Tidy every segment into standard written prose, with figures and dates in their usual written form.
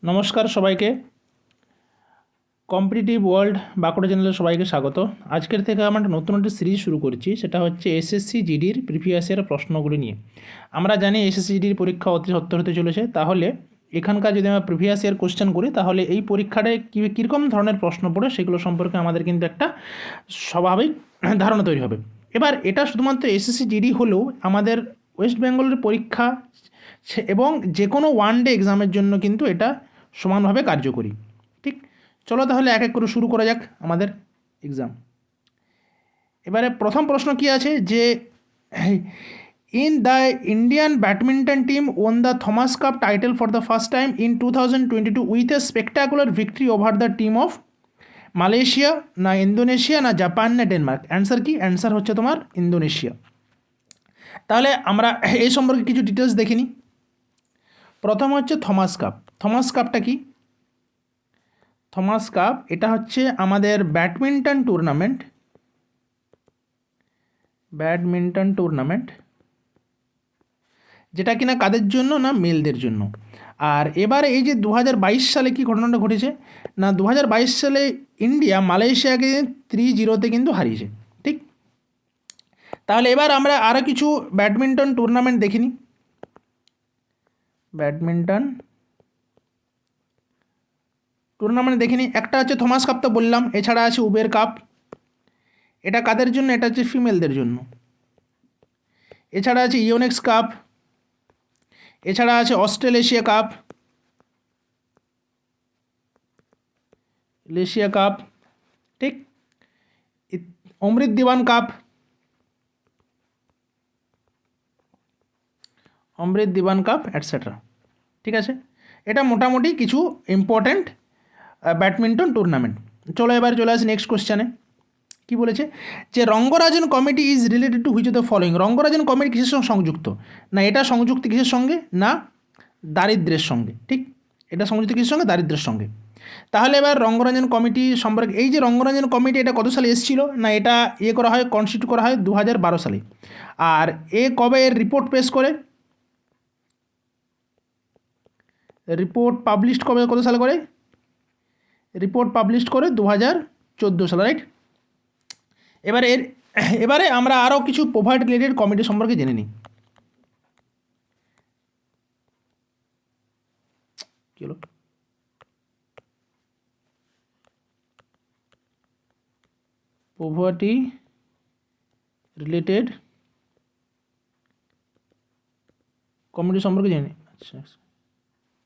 নমস্কার সবাইকে। Competitive world Bankura চ্যানেলে সবাইকে স্বাগত। আজকের থেকে আমরা নতুন একটি সিরিজ শুরু করছি, সেটা হচ্ছে এসএসসি জিডির প্রিভিয়াস ইয়ার প্রশ্নগুলি নিয়ে। আমরা জানি এসএসসি জিডির পরীক্ষা অতি সত্তর হতে চলেছে, তাহলে এখানকার যদি আমরা প্রিভিয়াস ইয়ার কোশ্চেন করি তাহলে এই পরীক্ষাটায় কীরকম ধরনের প্রশ্ন পড়ে সেগুলো সম্পর্কে আমাদের কিন্তু একটা স্বাভাবিক ধারণা তৈরি হবে। এবার এটা শুধুমাত্র এসএসসি জিডি হলেও আমাদের ওয়েস্ট বেঙ্গলের পরীক্ষা এবং যে কোনো ওয়ান ডে এক্সামের জন্য কিন্তু এটা সমানভাবে কার্যকরী। ঠিক, চলো তাহলে এক এক করে শুরু করা যাক আমাদের এক্সাম। এবারে প্রথম প্রশ্ন কি আছে যে in the Indian badminton team won the Thomas cup title for the first time in 2022 with a spectacular victory over the team of Malaysia, না ইন্দোনেশিয়া, না জাপান, না ডেনমার্ক। অ্যান্সার কি? অ্যান্সার হচ্ছে তোমার ইন্দোনেশিয়া। তাহলে আমরা এই সম্পর্কে কিছু ডিটেলস দেখে নিই। প্রথম হচ্ছে থমাস কাপ। থমাস কাপটা কি? থমাস কাপ এটা হচ্ছে আমাদের ব্যাডমিন্টন টুর্নামেন্ট, যেটা কিনা কাদের জন্য? না মেলদের জন্য। আর এবারে এই যে 2022 সালে কি ঘটনাটা ঘটেছে, না 2022 সালে ইন্ডিয়া মালয়েশিয়াকে 3-0 কিন্তু হারিয়েছে। ঠিক, তাহলে এবার আমরা আরও কিছু ব্যাডমিন্টন টুর্নামেন্ট দেখিনি। ব্যাডমিন্টন টুর্নামেন্ট দেখিনি, একটা হচ্ছে থমাস কাপ তো বললাম, এছাড়া আছে উবের কাপ, এটা কাদের জন্য? এটা হচ্ছে ফিমেলদের জন্য। এছাড়া আছে ইওনেক্স কাপ, এছাড়া আছে অস্ট্রেলেশিয়া কাপ, ঠিক, অমৃত দিওয়ান কাপ, অ্যাটসেট্রা। ঠিক আছে, এটা মোটামুটি কিছু ইম্পর্ট্যান্ট ব্যাডমিন্টন টুর্নামেন্ট। চলো এবার চলে আসি নেক্সট কোশ্চেনে। কি বলেছে যে Rangarajan committee is related to which of the following. Rangarajan committee কিসের সঙ্গে সংযুক্ত? না এটা সংযুক্ত কিসের সঙ্গে? না দারিদ্র্যের সঙ্গে। ঠিক, এটা সংযুক্ত কিসের সঙ্গে? দারিদ্র্যের সঙ্গে। তাহলে এবার রঙ্গরঞ্জন কমিটি সম্পর্কে, এই যে রঙ্গরঞ্জন কমিটি এটা কত সালে এসেছিল? না এটা করা হয়, কনস্টিটিউট করা হয় 2012 সালে। আর কবে এর রিপোর্ট পেশ করে? রিপোর্ট পাবলিশ কবে, কত সালে করে? রিপোর্ট পাবলিশ করে 2014 সালে, রাইট। এবারে আমরা আরও কিছু পভার্টি রিলেটেড কমিটি সম্পর্কে জেনে নিই। কি হলো? পভার্টি রিলেটেড কমিটি সম্পর্কে জেনে নিই।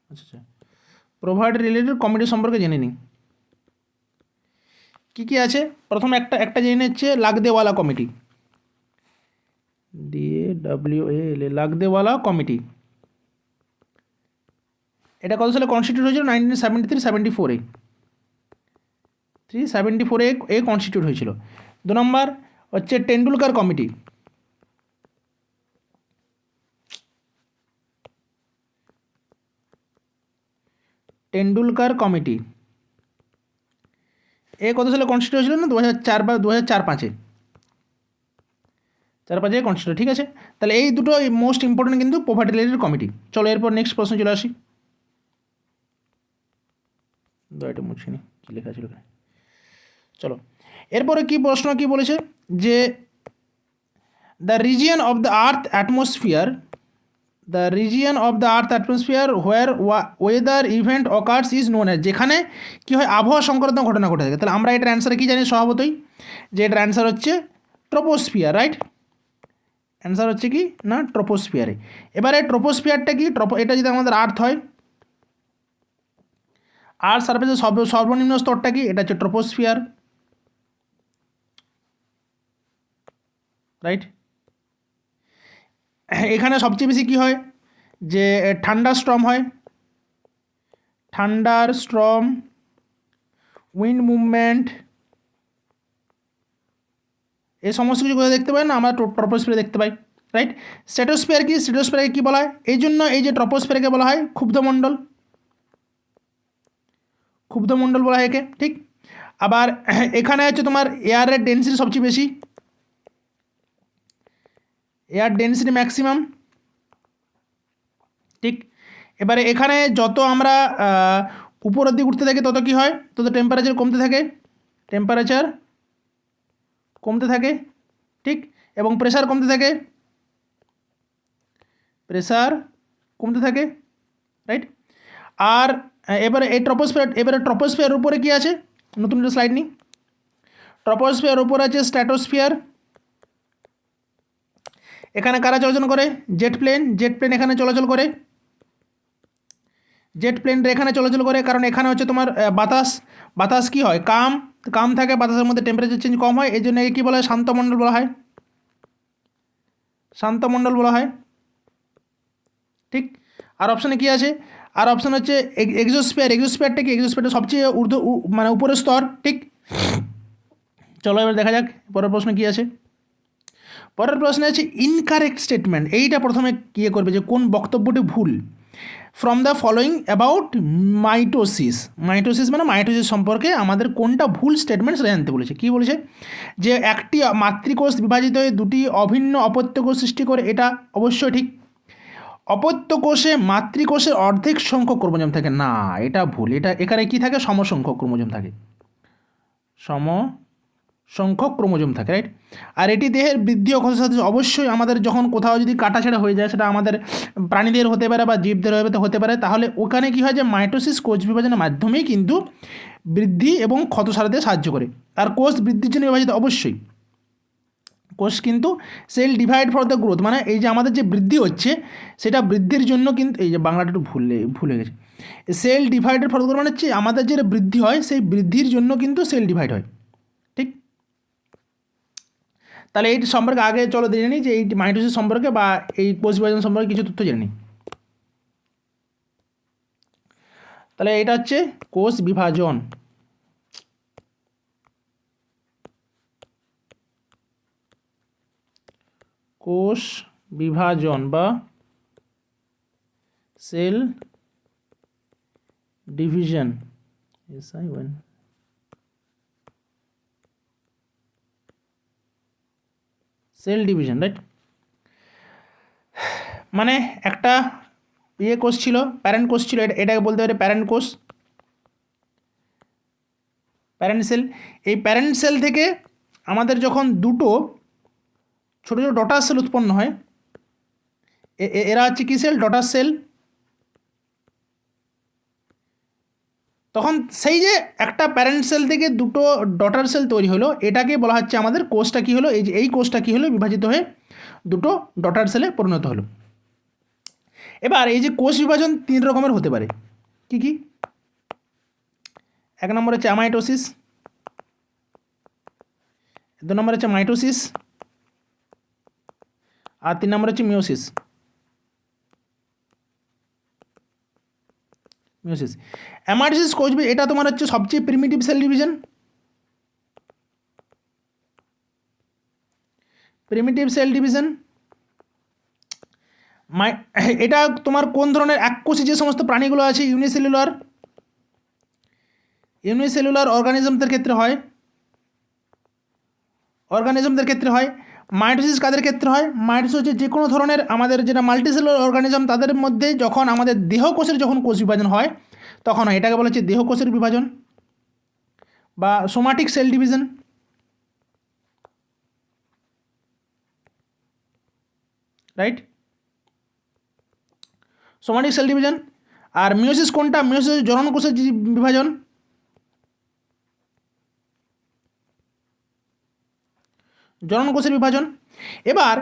আচ্ছা, পভার্টি রিলেটেড কমিটি সম্পর্কে জেনে নিই কী কী আছে। প্রথম একটা জেনে নিচ্ছে লাগদেওয়ালা কমিটি, DAWAL, লাগদেওয়ালা কমিটি। এটা কত সালে কনস্টিটিউট হয়েছিল? 1973-74-এ, 374-এ কনস্টিটিউট হয়েছিল। 2 নম্বর হচ্ছে টেন্ডুলকার কমিটি। কত সালে কনস্টিটিউট হয়েছিল? না 2004 বা 2004-05-এ, 4-5-এ কনস্টিটিউট। ঠিক আছে, তাহলে এই দুটো মোস্ট ইম্পর্টেন্ট কিন্তু পভার্টি রিলেটেড কমিটি। চলো এরপর নেক্সট প্রশ্ন চলে আসি। এটা মুছিনি, কী লেখা ছিল? চলো এরপরে কি প্রশ্ন কি বলেছে যে the region of the earth atmosphere where weather event occurs is known as. যেখানে কী হয়? আবহাওয়া সংক্রান্ত ঘটনা ঘটে থাকে। তাহলে আমরা এটার অ্যান্সার কী জানি স্বভাবতই? যে এটার অ্যান্সার হচ্ছে ট্রপোস্ফিয়ার, রাইট। অ্যান্সার হচ্ছে কি? না ট্রপোস্ফিয়ারে। এবারে ট্রপোস্ফিয়ারটা কি? এটা যদি আমাদের আর্থ হয়, আর্থ সারফেসের সর্বনিম্ন স্তরটা কি? এটা হচ্ছে ট্রপোস্ফিয়ার, রাইট। এখানে সবচেয়ে বেশি কী হয়? যে ঠান্ডার স্ট্রম, উইন্ড মুভমেন্ট, এই সমস্ত কিছু কোথায় দেখতে পাই? না আমরা ট্রপোস্ফিয়ারে দেখতে পাই, রাইট। স্ট্র্যাটোস্ফিয়ার কি? স্ট্র্যাটোস্ফিয়ারকে কী বলা হয়? এই জন্য এই যে ট্রপোস্ফিয়ারকে বলা হয় ক্ষুব্ধমণ্ডল বলা হয় একে, ঠিক। আবার এখানে হচ্ছে তোমার এয়ারের ডেন্সিটি সবচেয়ে বেশি, এয়ার ডেন্সিটি ম্যাক্সিমাম, ঠিক। এবারে এখানে যত আমরা উপরের দিকে উঠতে থাকি তত কী হয়, তত টেম্পারেচার কমতে থাকে, টেম্পারেচার কমতে থাকে, ঠিক, এবং প্রেসার কমতে থাকে, প্রেসার কমতে থাকে, রাইট। আর এবারে এই ট্রপোস্ফিয়ার উপরে কি আছে, নতুন একটা স্লাইড নিই। ট্রপোস্ফিয়ার উপরে আছে স্ট্র্যাটোস্ফিয়ার। এখানে কারা চলাচল করে, জেট প্লেন এখানে চলাচল করে, জেট প্লেনটা এখানে চলাচল করে, কারণ এখানে হচ্ছে তোমার বাতাস কি হয়, কাম থাকে, বাতাসের মধ্যে টেম্পারেচার চেঞ্জ কম হয়, এই জন্য একে কী বলা হয়, শান্তমণ্ডল বলা হয়, শান্তমণ্ডল বলা হয়, ঠিক। আর অপশানে কি আছে, আর অপশান হচ্ছে এক্সোস্ফিয়ারটা কি, এক্সোস্ফিয়ারটা সবচেয়ে মানে উপরের স্তর, ঠিক। চলো এবার দেখা যাক পরের প্রশ্ন কী আছে। পরের প্রশ্নে আছে ইনকারেক্ট স্টেটমেন্ট। এইটা প্রথমে কী করবে যে কোন বক্তব্যটি ভুল। From the following about mitosis মানে মাইটোসিস সম্পর্কে আমাদের কোনটা ভুল স্টেটমেন্ট সেটা জানতে বলেছে। কী বলেছে যে একটি মাতৃকোষ বিভাজিত হয়ে দুটি অভিন্ন অপত্য কোষ সৃষ্টি করে, এটা অবশ্যই ঠিক। অপত্য কোষে মাতৃকোষের অর্ধেক সংখ্যক ক্রোমোজোম থাকে, না এটা ভুল। এটা এখানে কী থাকে, সমসংখ্যক ক্রোমোজোম থাকে, সংখ্যক ক্রোমোজোম থাকে, রাইট। আর এটি দেহের বৃদ্ধি ও ক্ষতির সাথে অবশ্যই আমাদের যখন কোথাও যদি কাটাছেড়া হয়ে যায়, সেটা আমাদের প্রাণীদের হতে পারে বা জীবদের হতে পারে, তাহলে ওখানে কী হয় যে মাইটোসিস কোষ বিভাজনের মাধ্যমেই কিন্তু বৃদ্ধি এবং ক্ষত সারাতে সাহায্য করে। আর কোষ বৃদ্ধির জন্য বিভাজিত অবশ্যই, কোষ কিন্তু cell divide for the growth, মানে এই যে আমাদের যে বৃদ্ধি হচ্ছে সেটা বৃদ্ধির জন্য কিন্তু, এই যে বাংলাটা একটু ভুলে গেছে, cell divided for the growth মানে হচ্ছে আমাদের যে বৃদ্ধি হয় সেই বৃদ্ধির জন্য কিন্তু সেল ডিভাইড হয়, ঠিক। তাহলে এই সম্পর্কে আগে চলো জেনে নিই যে এই মাইটোসিস সম্পর্কে বা এই কোষ বিভাজন সম্পর্কে কিছু তথ্য জেনে নিই। তাহলে এটা হচ্ছে কোষ বিভাজন। কোষ বিভাজন বা cell division, sell division, right. মানে একটা কোষ ছিল, প্যারেন্ট কোষ ছিল, এটাকে বলতে পারে প্যারেন্ট কোষ, প্যারেন্ট সেল। এই প্যারেন্ট সেল থেকে আমাদের যখন দুটো ছোটো ছোটো ডটার সেল উৎপন্ন হয়, এরা হচ্ছে কী সেল, ডটার সেল। তখন সেই যে একটা প্যারেন্ট সেল থেকে দুটো ডটার সেল তৈরি হলো, এটাকে বলা হচ্ছে আমাদের কোষটা কী হলো, এই যে এই কোষটা কী হলো, বিভাজিত হয়ে দুটো ডটার সেলে পরিণত হলো। এবার এই যে কোষ বিভাজন 3 রকমের হতে পারে, কি কি? 1 নম্বর হচ্ছে অ্যামাইটোসিস, 2 নম্বর হচ্ছে মাইটোসিস, আর 3 নম্বর হচ্ছে মিওসিস। অ্যামাইটোসিস কোষ, এটা তোমার হচ্ছে সবচেয়ে প্রিমিটিভ সেল ডিভিশন, এটা তোমার কোন ধরনের এককোষী যে সমস্ত প্রাণীগুলো আছে, ইউনিসেলুলার অর্গানিজমদের ক্ষেত্রে হয়। মাইটোসিস কাদের ক্ষেত্রে হয়, মাইটোসিস হচ্ছে যে কোনো ধরনের আমাদের যেটা মাল্টিসেলুলার অর্গানিজম তাদের মধ্যে যখন আমাদের দেহকোষের যখন কোষ বিভাজন হয় তখন হয়, এটাকে বলা হচ্ছে দেহকোষের বিভাজন বা somatic cell division, right, somatic cell division. আর মিওসিস কোনটা, মিওসিস জননকোষের বিভাজন, জননকোষের বিভাজন। এবার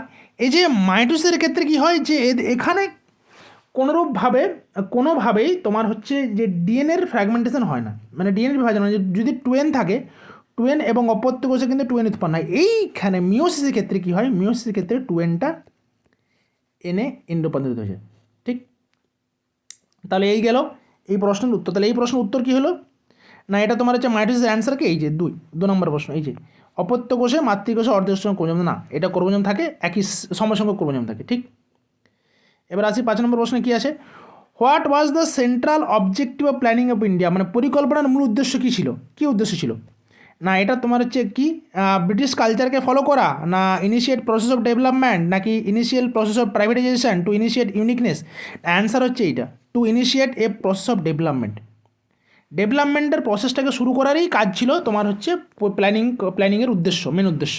এই যে মাইটোসিসের ক্ষেত্রে কি হয় যে এখানে কোনোভাবেই তোমার হচ্ছে যে ডিএনএর ফ্র্যাগমেন্টেশন হয় না, মানে ডিএনএর বিভাজন হয়, যদি টুয়েন থাকে, টুয়েন এবং অপত্য কোষে কিন্তু টুয়েন উৎপন্ন হয়। এইখানে মিওসিসের ক্ষেত্রে কি হয়, মিওসিসের ক্ষেত্রে টুয়েনটা এনে এন্ডে রূপান্তরিত হয়েছে, ঠিক। তাহলে এই গেল এই প্রশ্নের উত্তর। তাহলে এই প্রশ্নের উত্তর কী হলো না, এটা তোমার হচ্ছে মাইটোসিসের অ্যান্সার কি, এই যে 2 নম্বর প্রশ্ন, এই যে অপত্য কোষে মাতৃকোষে অর্ধেক ক্রোমোজোম, না এটা ক্রোমোজোম থাকে, একই সমসংখ্যক ক্রোমোজোম থাকে, ঠিক। এবার আসি 5 নম্বর প্রশ্নে কী আছে, what was the central objective of planning of India, মানে পরিকল্পনার মূল উদ্দেশ্য কী ছিল, কী উদ্দেশ্য ছিল না, এটা তোমার হচ্ছে কি ব্রিটিশ কালচারকে ফলো করা, না ইনিশিয়েট প্রসেস অফ ডেভেলপমেন্ট, নাকি initial process of privatisation to initiate uniqueness. Answer হচ্ছে এইটা, to initiate a process of ডেভেলপমেন্টের প্রসেসটাকে শুরু করারই কাজ ছিল তোমার হচ্ছে প্ল্যানিংয়ের উদ্দেশ্য, মেন উদ্দেশ্য।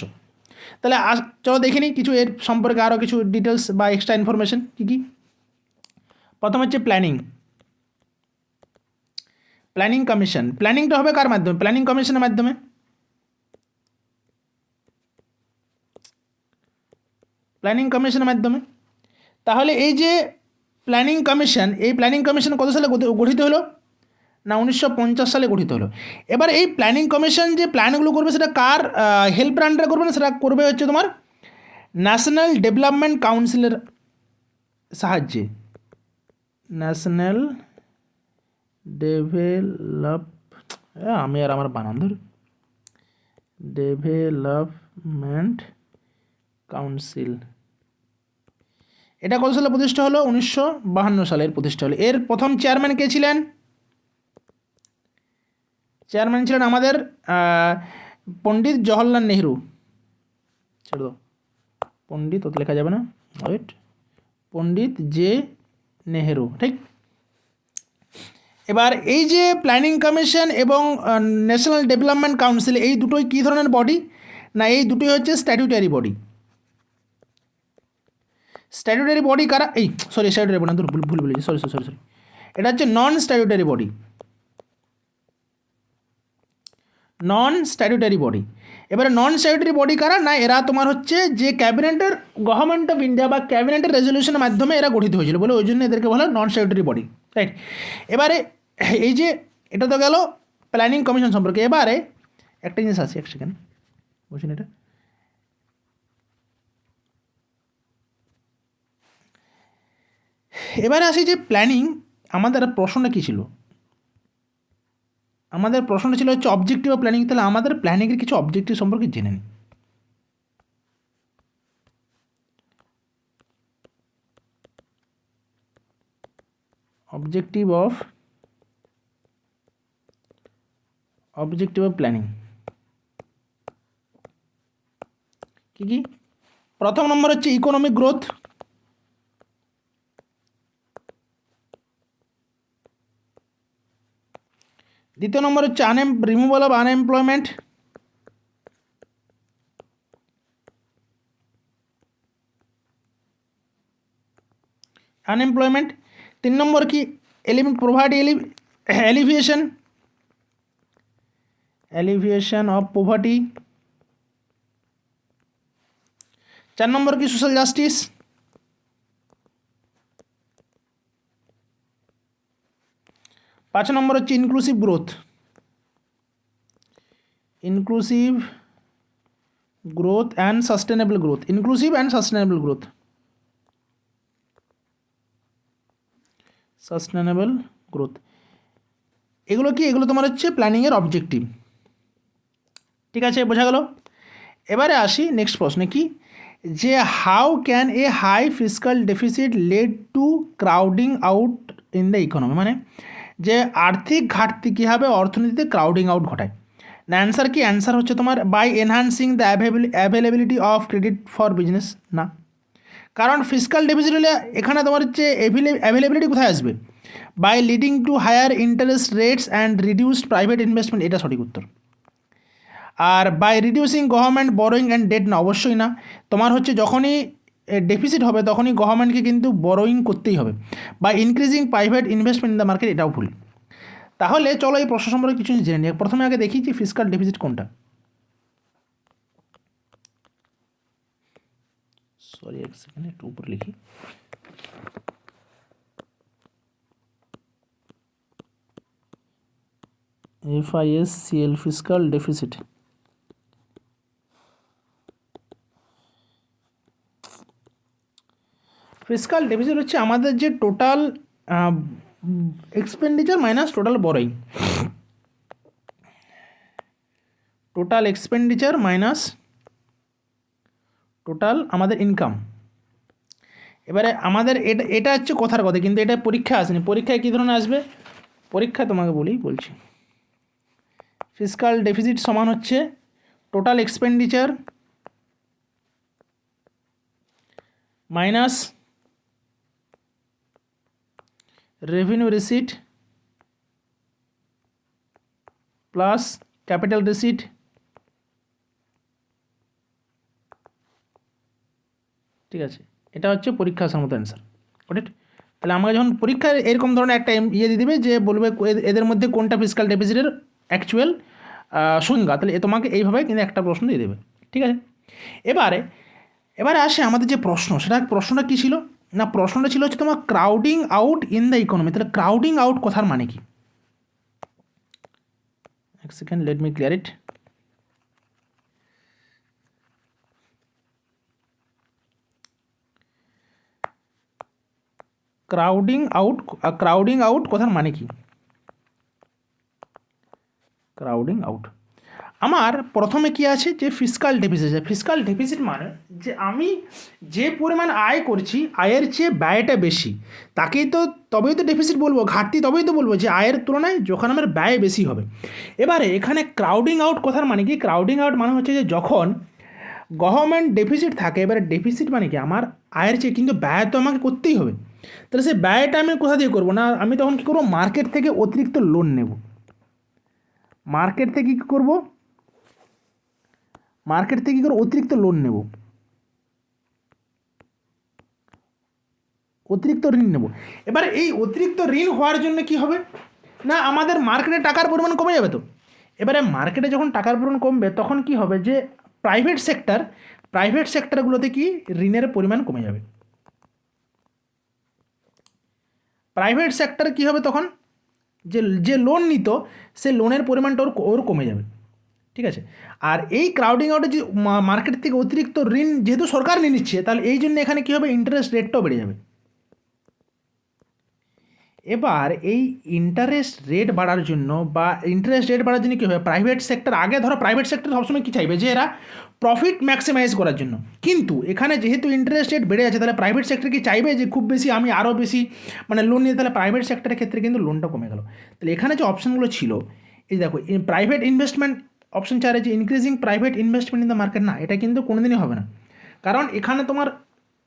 তাহলে চলো দেখে নিই কিছু এর সম্পর্কে আরও কিছু ডিটেলস বা এক্সট্রা ইনফরমেশন কী কী। প্রথম হচ্ছে প্ল্যানিং কমিশন। প্ল্যানিংটা হবে কার মাধ্যমে? প্ল্যানিং কমিশনের মাধ্যমে। প্ল্যানিং কমিশনের মাধ্যমে। তাহলে এই যে প্ল্যানিং কমিশন, এই প্ল্যানিং কমিশন কত সালে গঠিত হলো? না 1950 সালে গঠিত হলো। এবার এই প্ল্যানিং কমিশন যে প্ল্যানগুলো করবে সেটা কার হেল্প আন্ডারে করবে না, সেটা করবে হচ্ছে তোমার ন্যাশনাল ডেভেলপমেন্ট কাউন্সিলের সাহায্যে। ন্যাশনাল আমি আর আমার বানান ধর ডেভেলপমেন্ট কাউন্সিল। এটা কত সালে প্রতিষ্ঠা হলো? 1952 সালে এর প্রতিষ্ঠা হলো। এর প্রথম চেয়ারম্যান কে ছিলেন? চেয়ারম্যান ছিলেন আমাদের পণ্ডিত জওহরলাল নেহরু। ছেড়ে দাও, পণ্ডিত ওতে লেখা যাবে না, ওয়েট, পণ্ডিত জে নেহেরু, ঠিক। এবার এই যে প্ল্যানিং কমিশন এবং ন্যাশনাল ডেভেলপমেন্ট কাউন্সিল, এই দুটোই কী ধরনের বডি? না এই দুটোই হচ্ছে স্ট্যাটিউটারি বডি। স্ট্যাটিউটারি বডি কারা? স্ট্যাটিউটারি বডি না, ভুল বলেছি, সরি। এটা হচ্ছে নন স্ট্যাটিউটারি বডি। নন স্ট্যাটিউটারি বডি। এবারে নন স্ট্যাটিউটারি বডি কারা? না এরা তোমার হচ্ছে যে ক্যাবিনেটের, গভর্নমেন্ট অফ ইন্ডিয়া বা ক্যাবিনেটের রেজলিউশনের মাধ্যমে এরা গঠিত হয়েছিল বলে ওই জন্য এদেরকে বলা হয় নন স্ট্যাটিউটারি বডি, রাইট। এবারে এই যে এটা তো গেল প্ল্যানিং কমিশন সম্পর্কে। এবারে একটা জিনিস আছে, এক সেকেন্ড বুঝুন এটা। এবারে আসি যে প্ল্যানিং, আমাদের প্রশ্নটা কী ছিল? আমাদের প্রশ্নটা ছিল হচ্ছে অবজেক্টিভ অফ প্ল্যানিং। তাহলে আমাদের প্ল্যানিংয়ের কিছু অবজেক্টিভ সম্পর্কে জেনে নিই। অবজেক্টিভ অফ প্ল্যানিং কী কী? প্রথম নম্বর হচ্ছে ইকোনমিক গ্রোথ। দ্বিতীয় নম্বর হচ্ছে রিমুভাল অফ আনএমপ্লয়মেন্ট। তিন নম্বর কি? প্রোভার্টি এলিভিয়েশন অফ পোভার্টি। চার নম্বর কি? Social justice. পাঁচ নম্বর হচ্ছে inclusive growth. And sustainable growth. এগুলো কি? এগুলো তোমার হচ্ছে প্ল্যানিংয়ের অবজেক্টিভ, ঠিক আছে, বোঝা গেল। এবারে আসি নেক্সট প্রশ্নে, কি যে how can a high fiscal deficit led to crowding out in the economy. মানে যে আর্থিক ঘাটতি কীভাবে অর্থনীতিতে ক্রাউডিং আউট ঘটায়। না অ্যান্সার কি? অ্যান্সার হচ্ছে তোমার by enhancing the availability of credit for business. না, কারণ ফিসকাল ডেফিসিট হলে এখানে তোমার হচ্ছে অ্যাভেলেবিলিটি কোথায় আসবে? By leading to higher interest rates and reduced private investment, এটা সঠিক উত্তর। আর by reducing government borrowing and debt, না অবশ্যই না। তোমার হচ্ছে যখনই ডেফিসিট হবে তখনই গভর্নমেন্টকে কিন্তু বরোয়িং করতেই হবে। বা increasing private investment in the market, এটাও ভুল। তাহলে চলো এই প্রশ্ন সম্পর্কে কিছু জেনে নিই। প্রথমে আগে দেখি যে ফিসকাল ডেফিসিট কোনটা। সরি এক সেকেন্ড, একটু উপরে লিখি। FISCL fiscal deficit. Fiscal deficit হচ্ছে আমাদের যে total expenditure minus total borrowing. Total expenditure minus total আমাদের ইনকাম। এবারে আমাদের এটা হচ্ছে কথার কথা, কিন্তু এটা পরীক্ষা আসেনি। পরীক্ষায় কী ধরনের আসবে? পরীক্ষা তোমাকে বলছি ফিসকাল ডেফিসিট সমান হচ্ছে total expenditure minus revenue receipt plus capital receipt ঠিক আছে, এটা হচ্ছে পরীক্ষা আসার মতো অ্যান্সার। ওকে, তাহলে আমাকে যখন পরীক্ষায় এরকম ধরনের একটা ইয়ে দিয়ে দিবে যে বলবে এদের মধ্যে কোনটা ফিসকাল ডেফিসিটের অ্যাকচুয়াল সংজ্ঞা, তাহলে তোমাকে এইভাবে কিন্তু একটা প্রশ্ন দিয়ে দেবে। ঠিক আছে, এবারে আসে আমাদের যে প্রশ্নটা কী ছিল না, প্রশ্নটা ছিল হচ্ছে তোমার crowding out in the economy. তাহলে ক্রাউডিং আউট কথার মানে কি? এক সেকেন্ড, লেট মি ক্লিয়ার ইট। ক্রাউডিং আউট কথার মানে কি? ক্রাউডিং আউট আমার প্রথমে কি আছে যে ফিসকাল ডেফিসিট। ফিসকাল ডেফিসিট মানে যে আমি যে পরিমাণ আয় করছি আয়ের চেয়ে ব্যয়টা বেশি, তবেই তো ডেফিসিট বলবো, ঘাটতি তবেই তো বলবো যে আয়ের তুলনায় যখন আমার ব্যয় বেশি হবে। এবারে এখানে ক্রাউডিং আউট কথার মানে কি? ক্রাউডিং আউট মানে হচ্ছে যে যখন গভর্নমেন্ট ডেফিসিট থাকে, এবারে ডেফিসিট মানে কি আমার আয়ের চেয়ে, কিন্তু ব্যয় তো আমাকে করতেই হবে। তাহলে সেই ব্যয়টা আমি কোথা দিয়ে করবো না, আমি তখন কী করবো, মার্কেট থেকে অতিরিক্ত লোন নেব। মার্কেট থেকে কী করবো, অতিরিক্ত লোন নেব, অতিরিক্ত ঋণ নেব। এবার এই অতিরিক্ত ঋণ হওয়ার জন্য কি হবে না, আমাদের মার্কেটে টাকার পরিমাণ কমে যাবে। তো এবারে মার্কেটে যখন টাকার পরিমাণ কমবে তখন কি হবে যে প্রাইভেট সেক্টরগুলোতে কি ঋণের পরিমাণ কমে যাবে। প্রাইভেট সেক্টর কি হবে তখন, যে লোন নিত সে লোনের পরিমাণটা ওর কমে যাবে। ঠিক আছে, আর এই ক্রাউডিং আউটে যে মার্কেট থেকে অতিরিক্ত ঋণ যেহেতু সরকার নিয়ে নিচ্ছে, তাহলে এই জন্য এখানে কী হবে, ইন্টারেস্ট রেটটাও বেড়ে যাবে। এবার এই ইন্টারেস্ট রেট বাড়ার জন্য কী হবে, প্রাইভেট সেক্টর সবসময় কী চাইবে যে এরা প্রফিট ম্যাক্সিমাইজ করার জন্য, কিন্তু এখানে যেহেতু ইন্টারেস্ট রেট বেড়ে যাচ্ছে তাহলে প্রাইভেট সেক্টর কি চাইবে যে খুব বেশি আমি আরও বেশি লোন নিয়ে, তাহলে প্রাইভেট সেক্টরের ক্ষেত্রে কিন্তু লোনটা কমে গেল। তাহলে এখানে যে অপশানগুলো ছিল, এই দেখো প্রাইভেট ইনভেস্টমেন্ট অপশন 4 যে increasing private investment in the market, না এটা কিন্তু কোনোদিনই হবে না। কারণ এখানে তোমার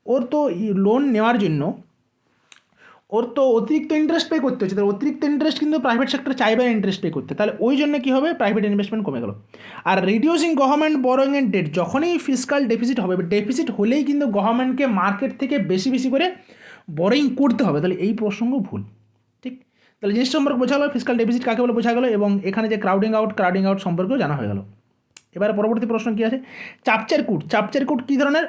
ওর তো লোন নেওয়ার জন্য ওর তো অতিরিক্ত ইন্টারেস্ট পে করতে হচ্ছে, তাহলে অতিরিক্ত ইন্টারেস্ট কিন্তু প্রাইভেট সেক্টর চাইবে না ইন্টারেস্ট পে করতে, তাহলে ওই জন্য কী হবে, প্রাইভেট ইনভেস্টমেন্ট কমে গেল। আর reducing government borrowing and debt, যখনই ফিসকাল ডেফিসিট হবে, ডেফিসিট হলেই কিন্তু গভর্নমেন্টকে মার্কেট থেকে বেশি বেশি করে বরোয়িং করতে হবে, তাহলে এই প্রসঙ্গ ভুল। ঠিক, তাহলে জিনিস সম্পর্কে বোঝা গেলো, ফিসকাল ডেফিসিট কাকে বলে বোঝা গেলো, এবং এখানে যে ক্রাউডিং আউট সম্পর্কেও জানা হয়ে গেল। এবারে পরবর্তী প্রশ্ন কী আছে, চাপচার কুট কী ধরনের,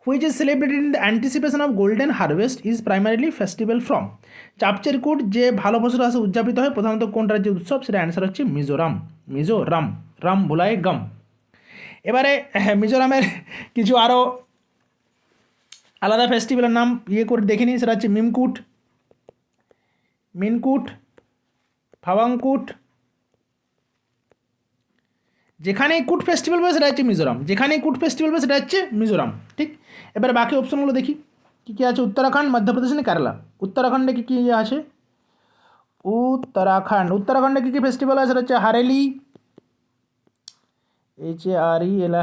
which is celebrated in the anticipation of golden harvest is primarily festival from. Chapchar Kut যে ভালো ফসল আসে উদযাপিত হয় প্রধানত কোন রাজ্যের উৎসব, সেটা অ্যান্সার হচ্ছে মিজোরাম। রাম ভোলায় গম। এবারে মিজোরামের কিছু আরও আলাদা ফেস্টিভ্যালের নাম করে দেখে নিই, সেটা হচ্ছে মিনকুট, ফাওয়াংকুট। যেখানেই কুট ফেস্টিভ্যাল হবে সেটা হচ্ছে মিজোরাম। ঠিক, এবার বাকি অপশনগুলো দেখি কী কী আছে। উত্তরাখণ্ড, মধ্যপ্রদেশ না কেরালা। উত্তরাখণ্ডে কী কী আছে, উত্তরাখণ্ডে কী কী ফেস্টিভ্যাল আছে, সেটা হচ্ছে হারেলি,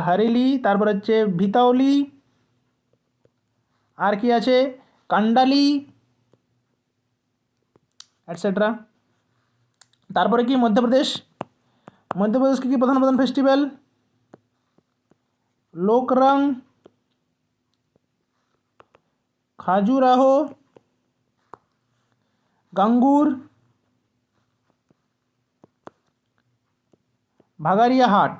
হারেলি, তারপর হচ্ছে ভিতাওলি, আর কি আছে কান্ডালি অ্যাটসেট্রা। তারপরে কি মধ্যপ্রদেশ কী কী প্রধান ফেস্টিভ্যাল, লোকরং, খাজুরাহো, গাঙ্গুর, ভাগারিয়া হাট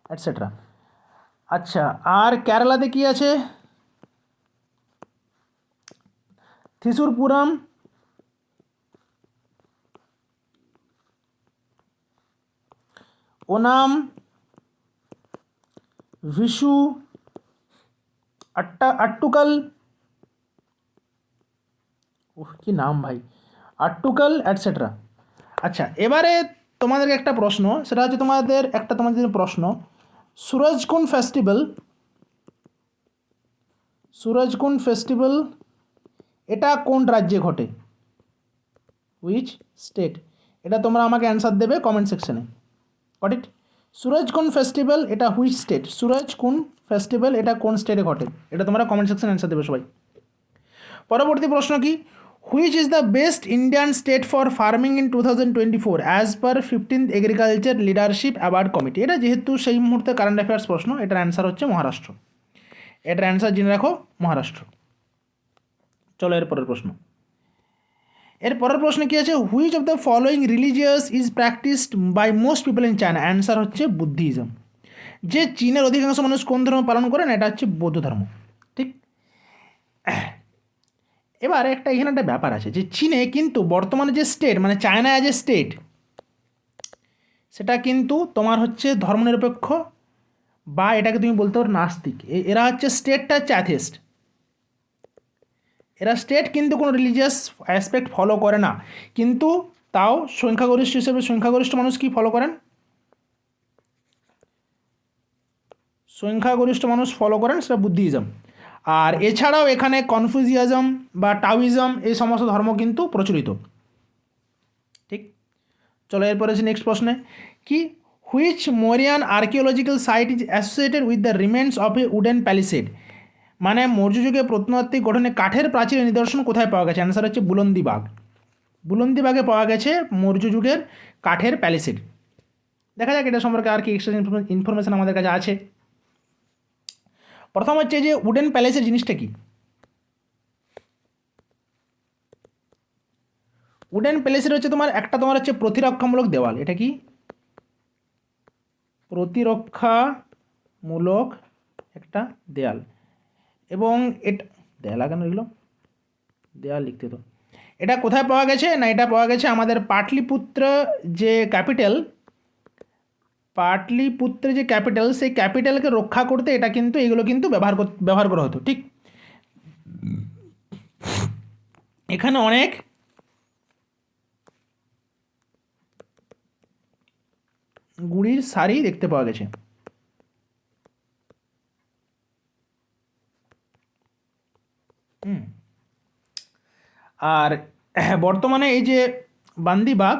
অ্যাটসেট্রা। আচ্ছা, আর কেরালাতে কি আছে, থিসুরপুরম, ওনাম, ভিশু, আট্টুকাল, কি নাম ভাই, আট্টুকাল অ্যাটসেট্রা। আচ্ছা, এবারে তোমাদের একটা প্রশ্ন, সেটা হচ্ছে তোমাদের প্রশ্ন, সুরজকুন্ড ফেস্টিভ্যাল এটা কোন রাজ্যে ঘটে, হুইচ স্টেট। এটা তোমরা আমাকে অ্যান্সার দেবে কমেন্ট সেকশনে। গট ইট, সুরজকুন্ড ফেস্টিভ্যাল এটা হুইচ স্টেট, সুরজকুন্ড ফেস্টিভ্যাল এটা কোন স্টেটে ঘটে, এটা তোমরা কমেন্ট সেকশনে অ্যান্সার দেবে সবাই। পরবর্তী প্রশ্ন কি, which is the best Indian state for farming in 2024 as per 15th agriculture leadership award committee. এটা যেহেতু সেই মুহূর্তে কারেন্ট অ্যাফেয়ার্স প্রশ্ন, এটার অ্যান্সার হচ্ছে মহারাষ্ট্র। এটার অ্যান্সার জেনে রাখো মহারাষ্ট্র। চলো এর পরের প্রশ্ন। এর পরের প্রশ্ন কি আছে, which of the following religious is practised by most people in China. Answer হচ্ছে বুদ্ধিজম। যে চীনের অধিকাংশ মানুষ কোন ধর্ম পালন করেন, এটা হচ্ছে বৌদ্ধ ধর্ম। ঠিক। এবার এখানে একটা ব্যাপার আছে যে চীনে কিন্তু বর্তমানে যে স্টেট, মানে চায়না অ্যাজ এ স্টেট, সেটা কিন্তু তোমার হচ্ছে ধর্মনিরপেক্ষ, বা এটাকে তুমি বলতে পারো নাস্তিক। এরা হচ্ছে স্টেটটা হচ্ছে অ্যাথিস্ট। এরা স্টেট কিন্তু কোনো রিলিজিয়াস অ্যাসপেক্ট ফলো করে না, কিন্তু তাও সংখ্যাগরিষ্ঠ হিসেবে সংখ্যাগরিষ্ঠ মানুষ কি ফলো করেন, সংখ্যাগরিষ্ঠ মানুষ ফলো করেন সেটা বুদ্ধিজম। আর এছাড়াও এখানে কনফুসিয়াজম বা টাওইজম এই সমস্ত ধর্ম কিন্তু প্রচলিত। ঠিক। চলো এরপরে আছে নেক্সট প্রশ্নে কি, which Mauryan archaeological site is associated with the remains of a wooden palisade. মানে মৌর্য যুগে প্রত্নতাত্ত্বিক গঠনে কাঠের প্রাচীরের নিদর্শন কোথায় পাওয়া গেছে। অ্যান্সার হচ্ছে বুলন্দিবাগ। বুলন্দিবাগে পাওয়া গেছে মৌর্য যুগের কাঠের প্যালিসেড। দেখা যাক এটা সম্পর্কে আর কি এক্সট্রা ইনফরমেশন আমাদের কাছে আছে। প্রথম হচ্ছে যে উডেন প্যালেসের জিনিসটা কি। উডেন প্যালেসের হচ্ছে তোমার হচ্ছে প্রতিরক্ষামূলক দেওয়াল। এটা কি প্রতিরক্ষামূলক একটা দেয়াল। এবং এটা দেয়াল লাগানো এগুলো দেয়াল লিখতে তো। এটা কোথায় পাওয়া গেছে না, এটা পাওয়া গেছে আমাদের পাটলিপুত্র যে ক্যাপিটাল, পাটলিপুত্র যে ক্যাপিটাল, সেই ক্যাপিটালকে রক্ষা করতে এটা কিন্তু এগুলো কিন্তু ব্যবহার করা হতো। ঠিক। এখানে অনেক গুড়ির শাড়ি দেখতে পাওয়া গেছে। আর বর্তমানে এই যে বান্দিবাগ,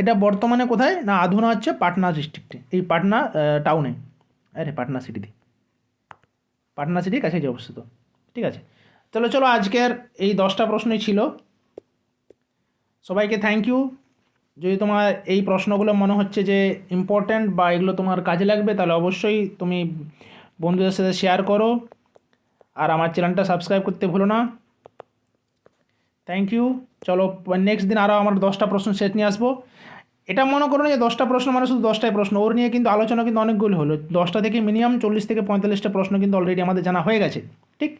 এটা বর্তমানে কোথায় না, আধুনা হচ্ছে পাটনা ডিস্ট্রিক্টে, এই পাটনা টাউনে, পাটনা সিটিতে, পাটনা সিটির কাছে যে অবস্থিত। ঠিক আছে। চলো আজকের এই 10টা প্রশ্নই ছিল। সবাইকে থ্যাংক ইউ। যদি তোমার এই প্রশ্নগুলো মনে হচ্ছে যে ইম্পর্ট্যান্ট বা এগুলো তোমার কাজে লাগবে, তাহলে অবশ্যই তুমি বন্ধুদের সাথে শেয়ার করো, আর আমার চ্যানেলটা সাবস্ক্রাইব করতে ভুলো না। Thank you. চলো নেক্সট দিন আরও আমার 10টা প্রশ্ন সেট নিয়ে আসবো। এটা মনে করো না যে 10টা প্রশ্ন মানে শুধু 10টাই প্রশ্ন, ওর নিয়ে কিন্তু আলোচনা কিন্তু অনেকগুলো হলো। 10টা থেকে মিনিমাম 40 থেকে 45টা প্রশ্ন কিন্তু অলরেডি আমাদের জানা হয়ে গেছে। ঠিক।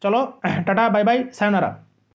চলো টাটা, বাই বাই, সায়োনারা।